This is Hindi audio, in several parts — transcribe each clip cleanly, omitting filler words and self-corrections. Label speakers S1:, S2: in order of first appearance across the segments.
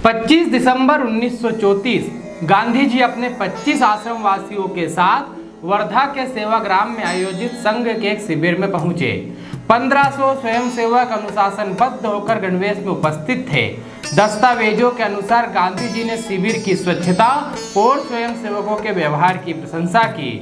S1: 25 दिसंबर 1934 गांधी जी अपने 25 आश्रम वासियों के साथ वर्धा के सेवाग्राम में आयोजित संघ के एक शिविर में पहुंचे। 1500 स्वयंसेवक अनुशासनबद्ध होकर गणवेश में उपस्थित थे। दस्तावेजों के अनुसार गांधी जी ने शिविर की स्वच्छता और स्वयंसेवकों के व्यवहार की प्रशंसा की।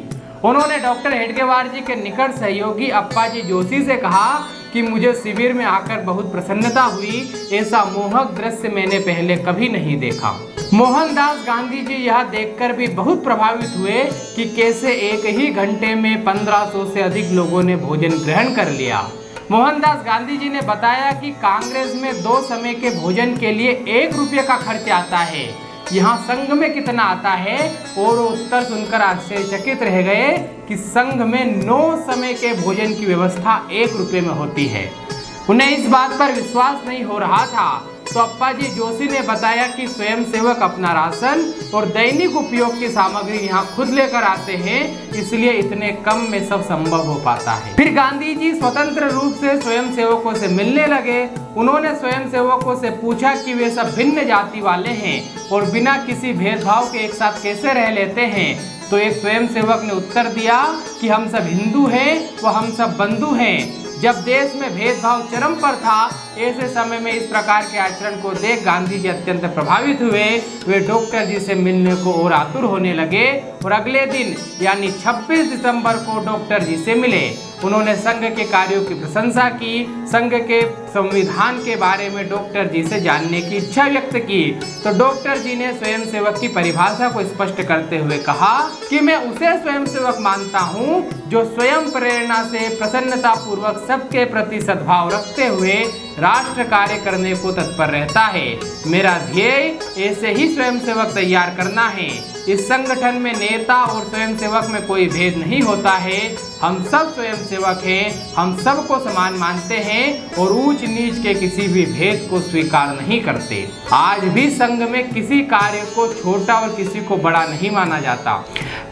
S1: उन्होंने डॉक्टर हेडगेवार जी के निकट सहयोगी अप्पाजी जोशी से कहा कि मुझे शिविर में आकर बहुत प्रसन्नता हुई। ऐसा मोहक दृश्य मैंने पहले कभी नहीं देखा। मोहनदास गांधी जी यह देखकर भी बहुत प्रभावित हुए कि कैसे एक ही घंटे में 1500 से अधिक लोगों ने भोजन ग्रहण कर लिया। मोहनदास गांधी जी ने बताया कि कांग्रेस में 2 समय के भोजन के लिए 1 रुपये का खर्च आता है, यहाँ संघ में कितना आता है? और उत्तर सुनकर आश्चर्यचकित रह गए कि संघ में 9 समय के भोजन की व्यवस्था 1 रुपये में होती है। उन्हें इस बात पर विश्वास नहीं हो रहा था, तो अप्पाजी जोशी ने बताया कि स्वयंसेवक अपना राशन और दैनिक उपयोग की सामग्री यहाँ खुद लेकर आते हैं, इसलिए इतने कम में सब संभव हो पाता है। फिर गांधी जी स्वतंत्र रूप से स्वयंसेवकों से मिलने लगे। उन्होंने स्वयंसेवकों से पूछा कि वे सब भिन्न जाति वाले हैं और बिना किसी भेदभाव के एक साथ कैसे रह लेते हैं। तो एक स्वयंसेवक ने उत्तर दिया कि हम सब हिंदू हैं व हम सब बंधु हैं। जब देश में भेदभाव चरम पर था, ऐसे समय में इस प्रकार के आचरण को देख गांधी जी अत्यंत प्रभावित हुए। वे डॉक्टर जी से मिलने को और आतुर होने लगे और अगले दिन यानी 26 दिसंबर को डॉक्टर जी से मिले। उन्होंने संघ के कार्यों की प्रशंसा की, संघ के संविधान के बारे में डॉक्टर जी से जानने की इच्छा व्यक्त की। तो डॉक्टर जी ने स्वयंसेवक की परिभाषा को स्पष्ट करते हुए कहा कि मैं उसे स्वयंसेवक मानता हूँ जो स्वयं प्रेरणा से प्रसन्नता पूर्वक सबके प्रति सद्भाव रखते हुए राष्ट्र कार्य करने को तत्पर रहता है। मेरा ध्येय ऐसे ही स्वयंसेवक तैयार करना है। इस संगठन में नेता और स्वयंसेवक में कोई भेद नहीं होता है। हम सब स्वयंसेवक हैं, हम सबको समान मानते हैं और ऊंच नीच के किसी भी भेद को स्वीकार नहीं करते। आज भी संघ में किसी कार्य को छोटा और किसी को बड़ा नहीं माना जाता।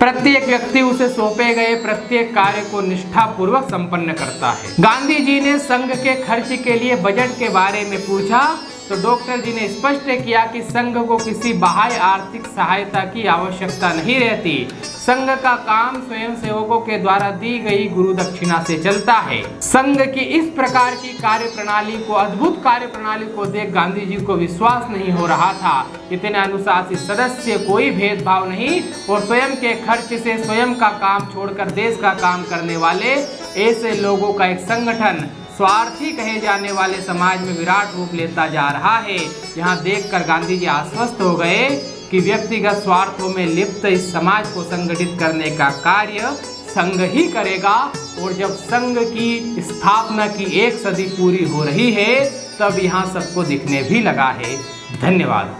S1: प्रत्येक व्यक्ति उसे सौंपे गए प्रत्येक कार्य को निष्ठापूर्वक संपन्न करता है। गांधी जी ने संघ के खर्च के लिए बजट के बारे में पूछा तो डॉक्टर जी ने स्पष्ट किया कि संघ को किसी बाह्य आर्थिक सहायता की आवश्यकता नहीं रहती। संघ का काम स्वयंसेवकों के द्वारा दी गई गुरु दक्षिणा से चलता है। संघ की इस प्रकार की कार्यप्रणाली को, अद्भुत कार्यप्रणाली को देख गांधी जी को विश्वास नहीं हो रहा था। इतने अनुशासित सदस्य, कोई भेदभाव नहीं और स्वयं के खर्च से स्वयं का काम छोड़कर देश का काम करने वाले ऐसे लोगों का एक संगठन स्वार्थी कहे जाने वाले समाज में विराट रूप लेता जा रहा है। यहाँ देखकर गांधी जी आश्वस्त हो गए कि व्यक्तिगत स्वार्थों में लिप्त इस समाज को संगठित करने का कार्य संघ ही करेगा। और जब संघ की स्थापना की 1 सदी पूरी हो रही है, तब यहाँ सबको दिखने भी लगा है। धन्यवाद।